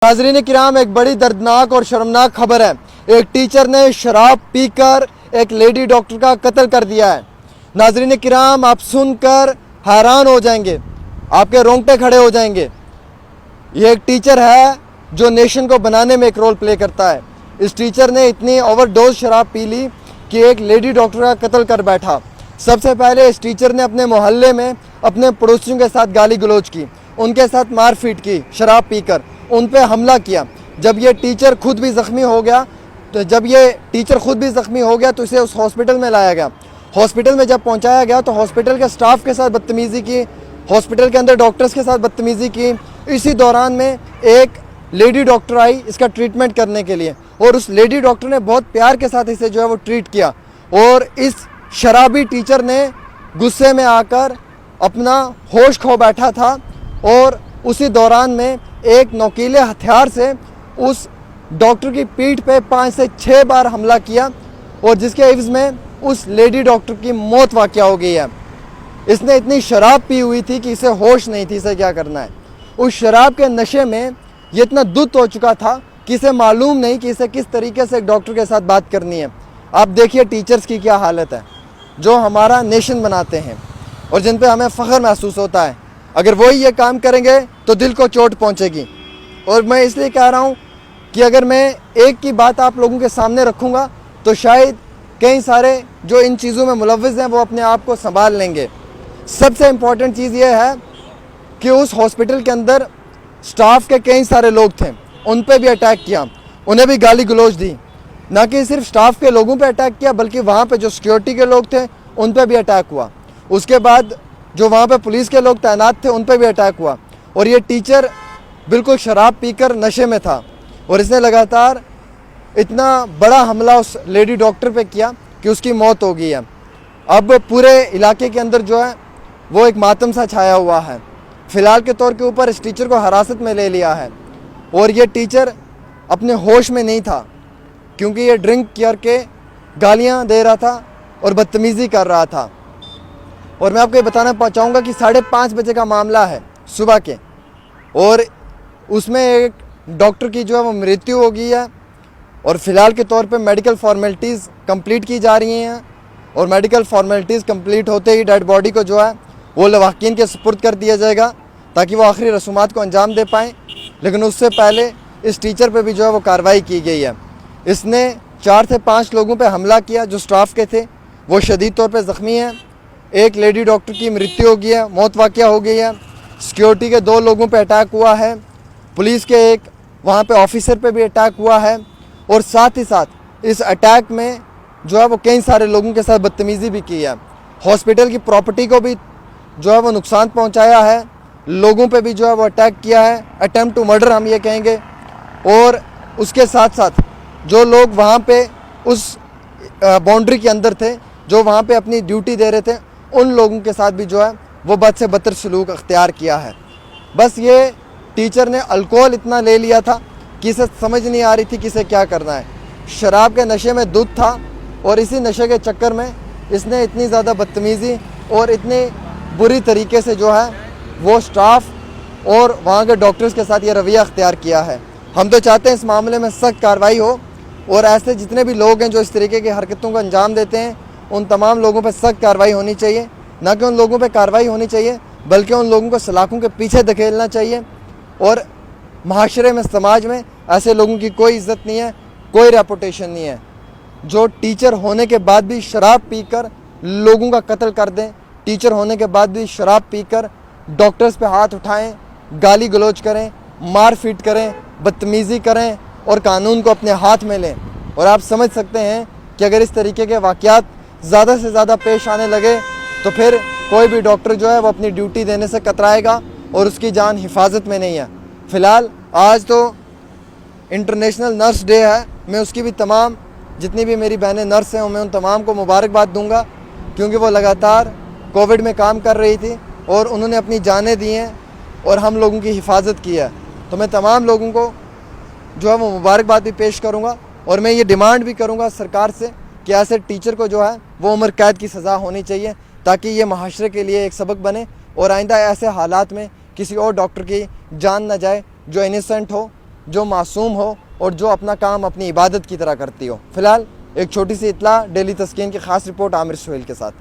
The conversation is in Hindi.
नाज़रीन किराम, एक बड़ी दर्दनाक और शर्मनाक खबर है। एक टीचर ने शराब पीकर एक लेडी डॉक्टर का कत्ल कर दिया है। नाज़रीन किराम, आप सुनकर हैरान हो जाएंगे, आपके रोंगटे खड़े हो जाएंगे। ये एक टीचर है जो नेशन को बनाने में एक रोल प्ले करता है। इस टीचर ने इतनी ओवरडोज शराब पी ली कि एक लेडी डॉक्टर का कत्ल कर बैठा। सबसे पहले इस टीचर ने अपने मोहल्ले में अपने पड़ोसियों के साथ गाली गलौज की, उनके साथ मारपीट की, शराब पीकर उन पे हमला किया। जब ये टीचर खुद भी ज़ख्मी हो गया तो इसे उस हॉस्पिटल में लाया गया। हॉस्पिटल में जब पहुंचाया गया तो हॉस्पिटल के स्टाफ के साथ बदतमीज़ी की, हॉस्पिटल के अंदर डॉक्टर्स के साथ बदतमीज़ी की। इसी दौरान में एक लेडी डॉक्टर आई इसका ट्रीटमेंट करने के लिए, और उस लेडी डॉक्टर ने बहुत प्यार के साथ इसे जो है वो ट्रीट किया। और इस शराबी टीचर ने गुस्से में आकर अपना होश खो बैठा था, और उसी दौरान में एक नोकीले हथियार से उस डॉक्टर की पीठ पे 5 से 6 बार हमला किया, और जिसके एवज में उस लेडी डॉक्टर की मौत वाक़या हो गई है। इसने इतनी शराब पी हुई थी कि इसे होश नहीं थी इसे क्या करना है। उस शराब के नशे में ये इतना दुत हो चुका था कि इसे मालूम नहीं कि इसे किस तरीके से एक डॉक्टर के साथ बात करनी है। आप देखिए टीचर्स की क्या हालत है, जो हमारा नेशन बनाते हैं और जिन पे हमें फ़ख्र महसूस होता है। अगर वही ये काम करेंगे तो दिल को चोट पहुंचेगी। और मैं इसलिए कह रहा हूं कि अगर मैं एक की बात आप लोगों के सामने रखूंगा तो शायद कई सारे जो इन चीज़ों में मुलव्विज़ हैं वो अपने आप को संभाल लेंगे। सबसे इम्पॉर्टेंट चीज़ ये है कि उस हॉस्पिटल के अंदर स्टाफ के कई सारे लोग थे, उन पे भी अटैक किया, उन्हें भी गाली गलौज दी। ना कि सिर्फ स्टाफ के लोगों पे अटैक किया बल्कि वहाँ पे जो सिक्योरिटी के लोग थे उन पे भी अटैक हुआ। उसके बाद जो वहाँ पे पुलिस के लोग तैनात थे उन पे भी अटैक हुआ। और ये टीचर बिल्कुल शराब पीकर नशे में था, और इसने लगातार इतना बड़ा हमला उस लेडी डॉक्टर पे किया कि उसकी मौत हो गई है। अब पूरे इलाके के अंदर जो है वो एक मातम सा छाया हुआ है। फ़िलहाल के तौर के ऊपर इस टीचर को हिरासत में ले लिया है, और ये टीचर अपने होश में नहीं था क्योंकि ये ड्रिंक करके गालियाँ दे रहा था और बदतमीज़ी कर रहा था। और मैं आपको ये बताना चाहूँगा कि 5:30 बजे का मामला है सुबह के, और उसमें एक डॉक्टर की जो है वो मृत्यु हो गई है। और फ़िलहाल के तौर पे मेडिकल फॉर्मेलिटीज़ कंप्लीट की जा रही हैं, और मेडिकल फॉर्मेलिटीज़ कंप्लीट होते ही डेड बॉडी को जो है वो लवाकिन के सुपुर्द कर दिया जाएगा ताकि वो आखिरी रसूमात को अंजाम दे पाएँ। लेकिन उससे पहले इस टीचर पे भी जो है वो कार्रवाई की गई है। इसने 4 से 5 लोगों पे हमला किया जो स्टाफ के थे, वो शदीद तौर पे ज़ख्मी हैं। एक लेडी डॉक्टर की मृत्यु हो गई है, मौत वाक़या हो गई है। सिक्योरिटी के 2 लोगों पे अटैक हुआ है, पुलिस के एक वहाँ पे ऑफिसर पे भी अटैक हुआ है, और साथ ही साथ इस अटैक में जो है वो कई सारे लोगों के साथ बदतमीज़ी भी की है। हॉस्पिटल की प्रॉपर्टी को भी जो है वो नुकसान पहुँचाया है, लोगों पे भी जो है वो अटैक किया है, अटेम्प्ट टू मर्डर हम ये कहेंगे। और उसके साथ साथ जो लोग वहाँ पे उस बाउंड्री के अंदर थे, जो वहाँ पे अपनी ड्यूटी दे रहे थे, उन लोगों के साथ भी जो है वो बद से बदतर सलूक अख्तियार किया है। बस ये टीचर ने अल्कोहल इतना ले लिया था कि इसे समझ नहीं आ रही थी कि इसे क्या करना है। शराब के नशे में दूध था, और इसी नशे के चक्कर में इसने इतनी ज़्यादा बदतमीज़ी और इतनी बुरी तरीके से जो है वो स्टाफ और वहाँ के डॉक्टर्स के साथ ये रवैया अख्तियार किया है। हम तो चाहते हैं इस मामले में सख्त कार्रवाई हो, और ऐसे जितने भी लोग हैं जो इस तरीके की हरकतों को अंजाम देते हैं उन तमाम लोगों पर सख्त कार्रवाई होनी चाहिए। ना कि उन लोगों पर कार्रवाई होनी चाहिए बल्कि उन लोगों को सलाखों के पीछे धकेलना चाहिए। और माशरे में, समाज में ऐसे लोगों की कोई इज़्ज़त नहीं है, कोई रेपुटेशन नहीं है जो टीचर होने के बाद भी शराब पीकर लोगों का कत्ल कर दें, टीचर होने के बाद भी शराब पीकर डॉक्टर्स पे हाथ उठाएं, गाली गलौज करें, मार पीट करें, बदतमीज़ी करें और कानून को अपने हाथ में लें। और आप समझ सकते हैं कि अगर इस तरीके के वाक़यात ज़्यादा से ज़्यादा पेश आने लगे तो फिर कोई भी डॉक्टर जो है वो अपनी ड्यूटी देने से कतराएगा और उसकी जान हिफाजत में नहीं है। फ़िलहाल आज तो इंटरनेशनल नर्स डे है, मैं उसकी भी तमाम जितनी भी मेरी बहनें नर्स हैं मैं उन तमाम को मुबारकबाद दूंगा, क्योंकि वो लगातार कोविड में काम कर रही थी और उन्होंने अपनी जानें दी हैं और हम लोगों की हिफाजत की है। तो मैं तमाम लोगों को जो है वो मुबारकबाद भी पेश करूँगा, और मैं ये डिमांड भी करूँगा सरकार से कि ऐसे टीचर को जो है वो उम्र कैद की सज़ा होनी चाहिए ताकि ये माशरे के लिए एक सबक बने, और आइंदा ऐसे हालात में किसी और डॉक्टर की जान ना जाए जो इनोसेंट हो जो मासूम हो और जो अपना काम अपनी इबादत की तरह करती हो। फ़िलहाल एक छोटी सी इत्तला, डेली तस्कीन की ख़ास रिपोर्ट आमिर सुहेल के साथ।